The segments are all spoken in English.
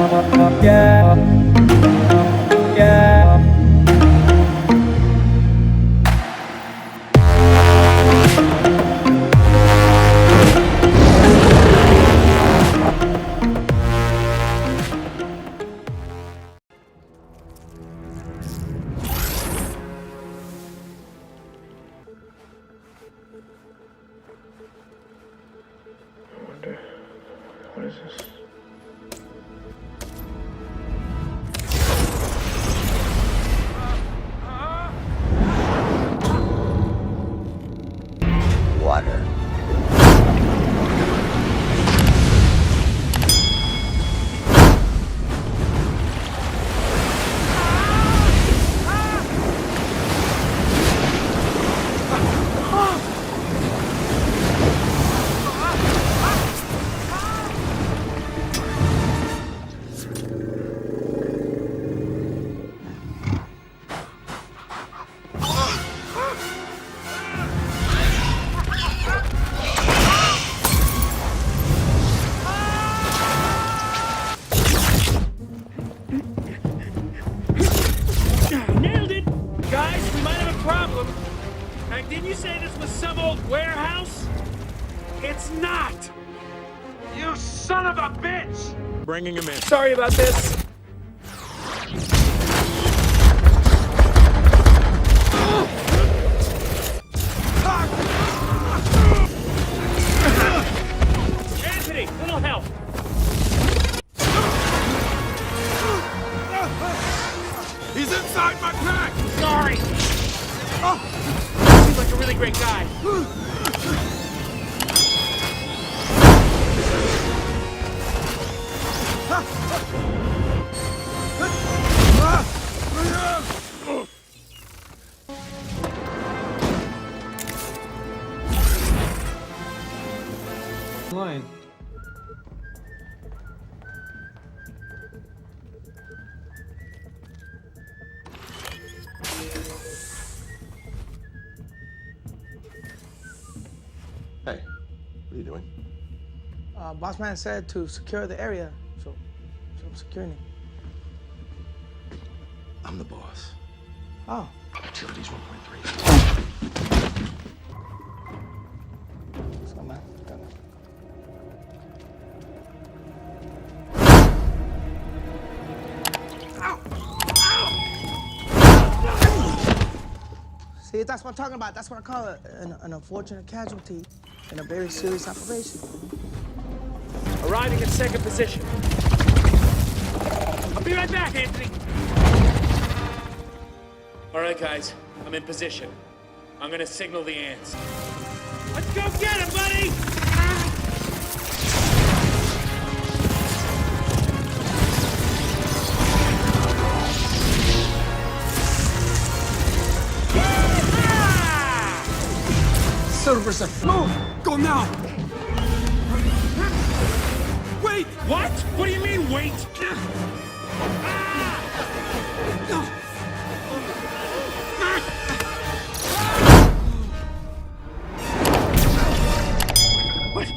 Yeah. Yeah. I wonder, what is this? Water. Nailed it! Guys, we might have a problem. Hank, didn't you say this was some old warehouse? It's not! You son of a bitch! Bringing him in. Sorry about this. Anthony, little help! He's inside my pack! Sorry! Seems like a really great guy. Line. Hey, what are you doing? Boss man said to secure the area, so I'm securing it. I'm the boss. Oh, Utilities 1.3. so man, got it. See, that's what I'm talking about. That's what I call an unfortunate casualty in a very serious operation. Arriving at second position. I'll be right back, Anthony. All right, guys, I'm in position. I'm gonna signal the ants. Let's go get him, buddy! Silverson, move! Go now! Wait! What? What do you mean, wait? What?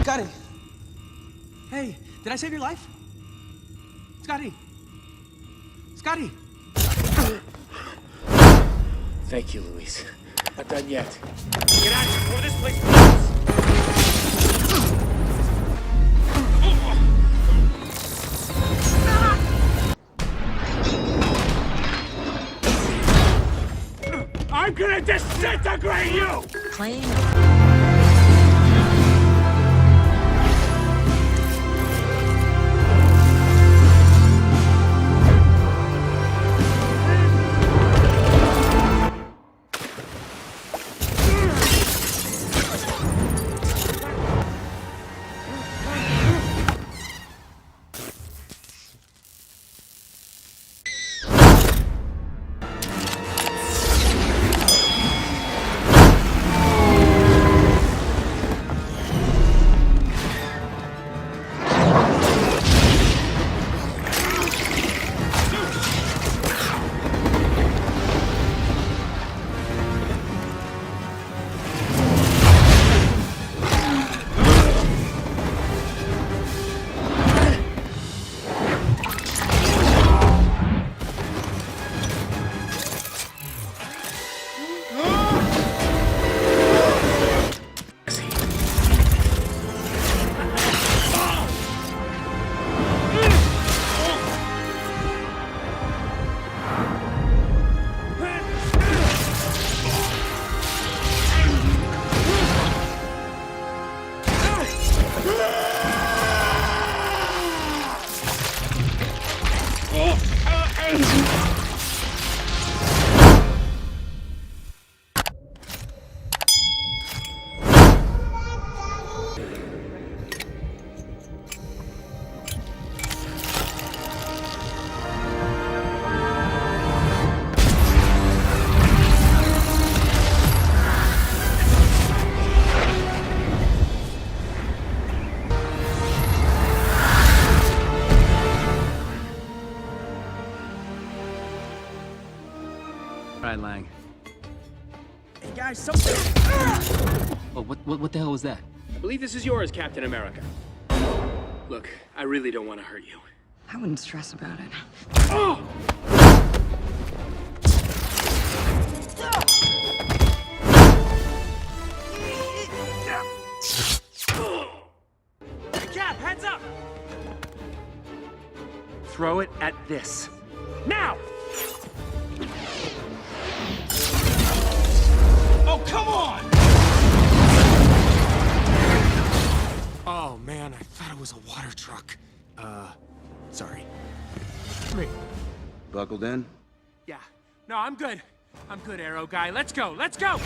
Got it. Hey, did I save your life? Scotty. Scotty. Thank you, Luis. Not done yet. Get out of here before this place blows! I'm gonna disintegrate you! Claim. All right, Lang. Hey guys, something. Oh, what the hell was that? I believe this is yours, Captain America. Look, I really don't want to hurt you. I wouldn't stress about it. Oh! Cap, heads up! Throw it at this. Now! Oh, come on! Oh, man, I thought it was a water truck. Sorry. Me. Buckled in? Yeah. No, I'm good. I'm good, Arrow guy. Let's go. Let's go!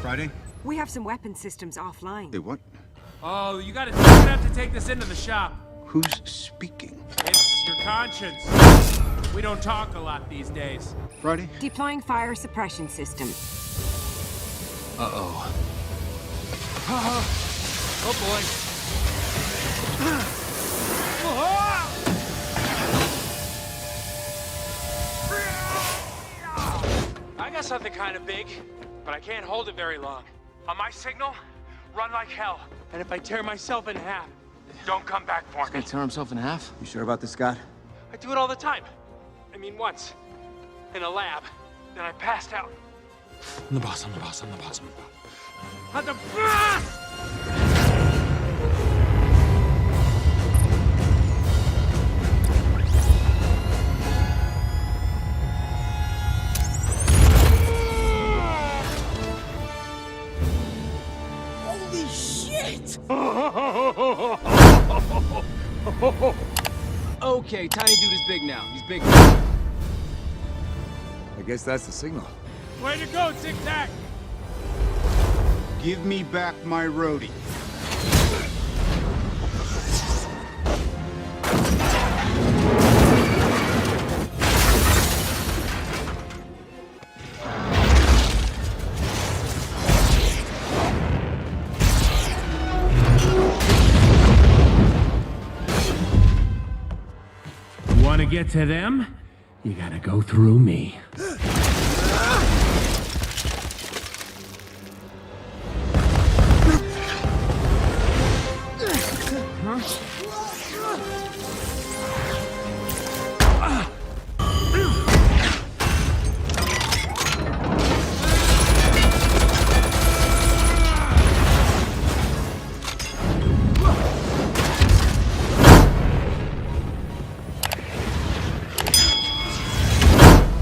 Friday? We have some weapon systems offline. Hey, what? Oh, you gotta have to take this into the shop. Who's speaking? It's your conscience. We don't talk a lot these days. Friday? Deploying fire suppression system. Uh-oh. Oh boy. I got something kind of big, but I can't hold it very long. On my signal, run like hell. And if I tear myself in half, don't come back for me. Gonna tear himself in half? You sure about this, Scott? I do it all the time. I mean, once. In a lab. Then I passed out. I'm the boss, I'm the boss, I'm the boss, I'm the boss. I'm the boss! Holy shit! Okay, tiny dude is big now. He's big now. I guess that's the signal. Way to go, Tic Tac! Give me back my roadie. Want to get to them? You gotta go through me.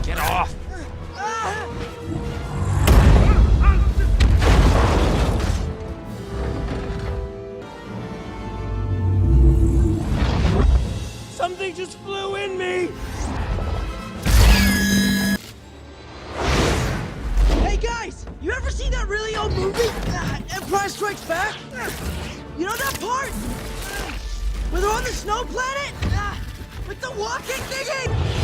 Get off! Something just flew in me! Hey guys, you ever seen that really old movie, Empire Strikes Back? You know that part? Where they're on the snow planet? With the walking thingy?